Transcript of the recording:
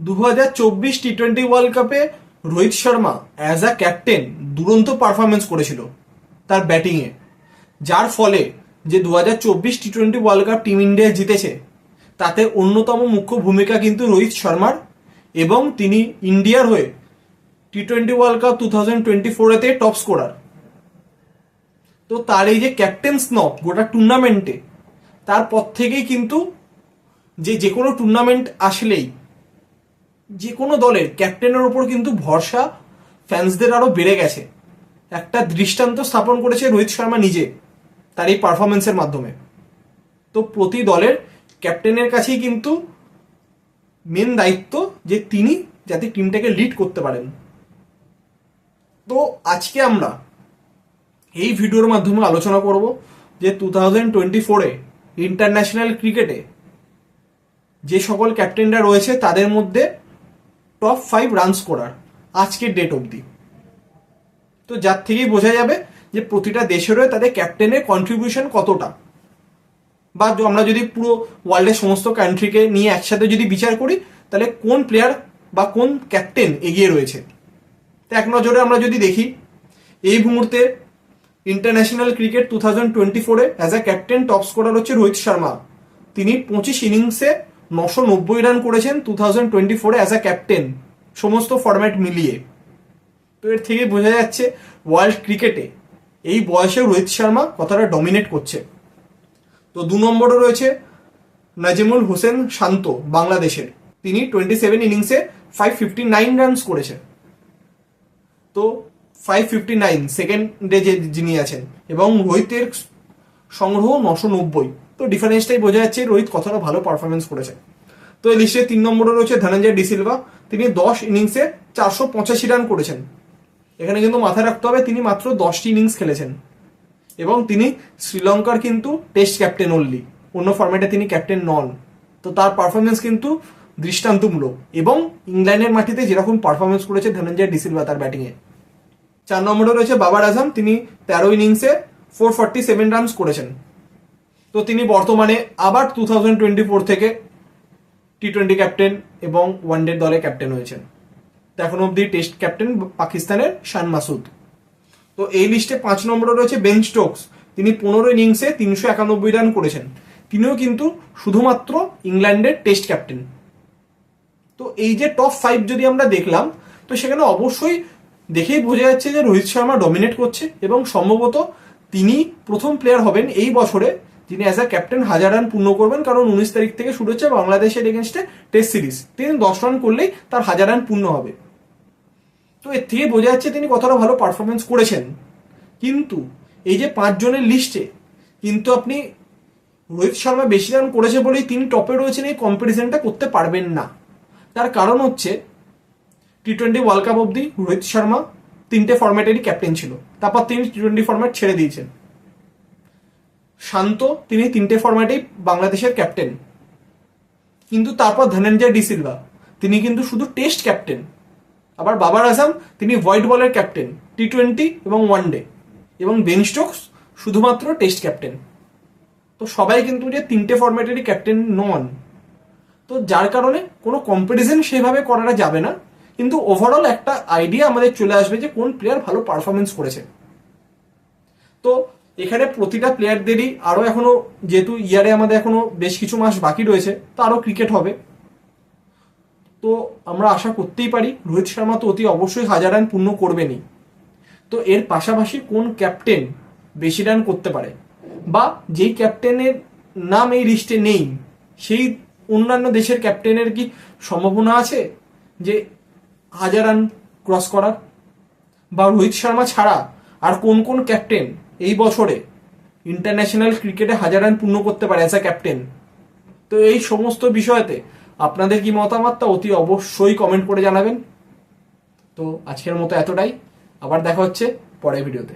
2024 টি-20 world কাপে Rohit Sharma as a captain দুরন্ত performance করেছিল তার ব্যাটিংয়ে, যার ফলে যে 2024 টি-20 ওয়ার্ল্ড কাপ টিম ইন্ডিয়া জিতেছে তাতে অন্যতম মুখ্য ভূমিকা কিন্তু রোহিত শর্মার, এবং তিনি ইন্ডিয়ার হয়ে টি-20 ওয়ার্ল্ড কাপ 2024-তে টপ স্কোরার। তো তার এই যে ক্যাপ্টেন স্নব গোটা টুর্নামেন্টে, তারপর থেকেই কিন্তু যে কোনো টুর্নামেন্ট আসলেই যে কোনো দলের ক্যাপ্টেনের ওপর কিন্তু ভরসা ফ্যান্সদের আরো বেড়ে গেছে। একটা দৃষ্টান্ত স্থাপন করেছে রোহিত শর্মা নিজে তার এই পারফরমেন্সের মাধ্যমে। তো প্রতি দলের ক্যাপ্টেনের কাছেই কিন্তু মেন দায়িত্ব যে তিনি যাতে টিমটাকে লিড করতে পারেন। তো আজকে আমরা এই ভিডিওর মাধ্যমে আলোচনা করব যে 2024-এ ইন্টারন্যাশনাল ক্রিকেটে যে সকল ক্যাপ্টেনরা রয়েছে তাদের মধ্যে টপ 5 রান স্কোরার আজকের ডেট অবধি। তো যার থেকেই বোঝা যাবে যে প্রতিটা দেশেরও তাদের ক্যাপ্টেনের কন্ট্রিবিউশন কতটা, বা আমরা যদি পুরো ওয়ার্ল্ডের সমস্ত কান্ট্রিকে নিয়ে একসাথে যদি বিচার করি তাহলে কোন প্লেয়ার বা কোন ক্যাপ্টেন এগিয়ে রয়েছে। তো এক নজরে আমরা যদি দেখি, এই মুহূর্তে ইন্টারন্যাশনাল ক্রিকেট 2024-এ as a captain top scorer হচ্ছে রোহিত শর্মা। তিনি 25 ইনিংসে 990 রান করেছেন 2024-এ অ্যাজ আ ক্যাপ্টেন, সমস্ত ফরম্যাট মিলিয়ে। তো এর থেকে বোঝা যাচ্ছে ওয়ার্ল্ড ক্রিকেটে এই বয়সেও রোহিত শর্মা কতটা ডমিনেট করছে। তো 2 নম্বরে রয়েছে নাজিমুল হোসেন শান্ত বাংলাদেশের। তিনি 27 ইনিংসে 559 রানস করেছে। তো 559 সেকেন্ডে যিনি আছেন, এবং রোহিতের সংগ্রহ 990। তো ডিফারেন্সটাই বোঝা যাচ্ছে রোহিত কতটা ভালো পারফরমেন্স করেছে। তো এই লিস্টে 3 নম্বরে রয়েছে ধনঞ্জয় ডি সিলভা। তিনি 10 ইনিংসে 485 রান করেছেন। এখানে কিন্তু মাথায় রাখতে হবে তিনি মাত্র 10টি ইনিংস খেলেছেন, এবং তিনি শ্রীলঙ্কার কিন্তু টেস্ট ক্যাপ্টেন অনলি, অন্য ফরম্যাটে তিনি ক্যাপ্টেন নন। তো তার পারফরমেন্স কিন্তু দৃষ্টান্তমূলক, এবং ইংল্যান্ডের মাটিতে যেরকম পারফরমেন্স করেছে ধনঞ্জয় ডি সিলভা তার ব্যাটিংয়ে। 4 নম্বরে রয়েছে বাবার আজম। তিনি 13 ইনিংসে 447 রানস করেছেন। তো তিনি বর্তমানে আবার 2024 থেকে টি-20 ক্যাপ্টেন এবং ওয়ানডে দলে ক্যাপ্টেন হয়েছেন। তো এখন অব্দি টেস্ট ক্যাপ্টেন পাকিস্তানের শান মাসুদ। তো এই লিস্টে 5 নম্বরে রয়েছে বেন স্টোকস। তিনি 15 ইনিংসে 391 রান করেছেন। তিনিও কিন্তু শুধুমাত্র ইংল্যান্ডের টেস্ট ক্যাপ্টেন। তো এই যে টপ 5 যদি আমরা দেখলাম, তো সেখানে অবশ্যই দেখেই বোঝা যাচ্ছে যে রোহিত শর্মা ডমিনেট করছে, এবং সম্ভবত তিনি প্রথম প্লেয়ার হবেন এই বছরে যিনি অ্যাজ আ ক্যাপ্টেন 1000 রান পূর্ণ করবেন। কারণ 19 তারিখ থেকে শুরু হচ্ছে বাংলাদেশের এগেনস্টে টেস্ট সিরিজ। তিনি 10 রান করলেই তার 1000 রান পূর্ণ হবে। তো এর থেকে বোঝা যাচ্ছে তিনি কতটা ভালো পারফরমেন্স করেছেন। কিন্তু এই যে 5 জনের লিস্টে কিন্তু আপনি রোহিত শর্মা বেশি রান করেছে বলেই তিনি টপে রয়েছেন এই কম্পারিজনটা করতে পারবেন না। তার কারণ হচ্ছে টি-20 ওয়ার্ল্ড কাপ অবধি রোহিত শর্মা 3টে ফরম্যাটেরই ক্যাপ্টেন ছিল, তারপর তিনি টি-20 ফরম্যাট ছেড়ে দিয়েছেন। শান্ত তিনি 3টে ফরম্যাটেই বাংলাদেশের ক্যাপ্টেন, কিন্তু তারপর ধনঞ্জয় ডি সিলভা তিনি কিন্তু শুধু টেস্ট ক্যাপ্টেন। আবার বাবার আজম তিনি হোয়াইট বলের ক্যাপ্টেন টি-20 এবং ওয়ানডে, এবং বেন স্টোকস শুধুমাত্র টেস্ট ক্যাপ্টেন। তো সবাই কিন্তু যে 3টে ফরম্যাটেরই ক্যাপ্টেন নন। তো যার কারণে কোনো কম্পারিজন সেভাবে করাটা যাবে না, কিন্তু ওভারঅল একটা আইডিয়া আমাদের চলে আসবে যে কোন প্লেয়ার ভালো পারফরমেন্স করেছে। তো এখানে প্রতিটা প্লেয়ারদেরই আরো এখনো, যেহেতু ইয়ারে আমাদের এখনো বেশ কিছু মাস বাকি রয়েছে, তো আরো ক্রিকেট হবে। তো আমরা আশা করতেই পারি রোহিত শর্মা তো অতি অবশ্যই 1000 রান পূর্ণ করবেনই। তো এর পাশাপাশি কোন ক্যাপ্টেন বেশি রান করতে পারে, বা যেই ক্যাপ্টেনের নাম এই লিস্টে নেই সেই অন্যান্য দেশের ক্যাপ্টেনের কি সম্ভাবনা আছে যে 1000 রান ক্রস করার, বা রোহিত শর্মা ছাড়া আর কোন কোন ক্যাপ্টেন এই বছরে ইন্টারন্যাশনাল ক্রিকেটে 1000 রান পূর্ণ করতে পারে অ্যাজ আ ক্যাপ্টেন। তো এই সমস্ত বিষয়তে আপনাদের কি মতামত তা অতি অবশ্যই কমেন্ট করে জানাবেন। তো আজকের মতো এতটাই, আবার দেখা হচ্ছে পরের ভিডিওতে।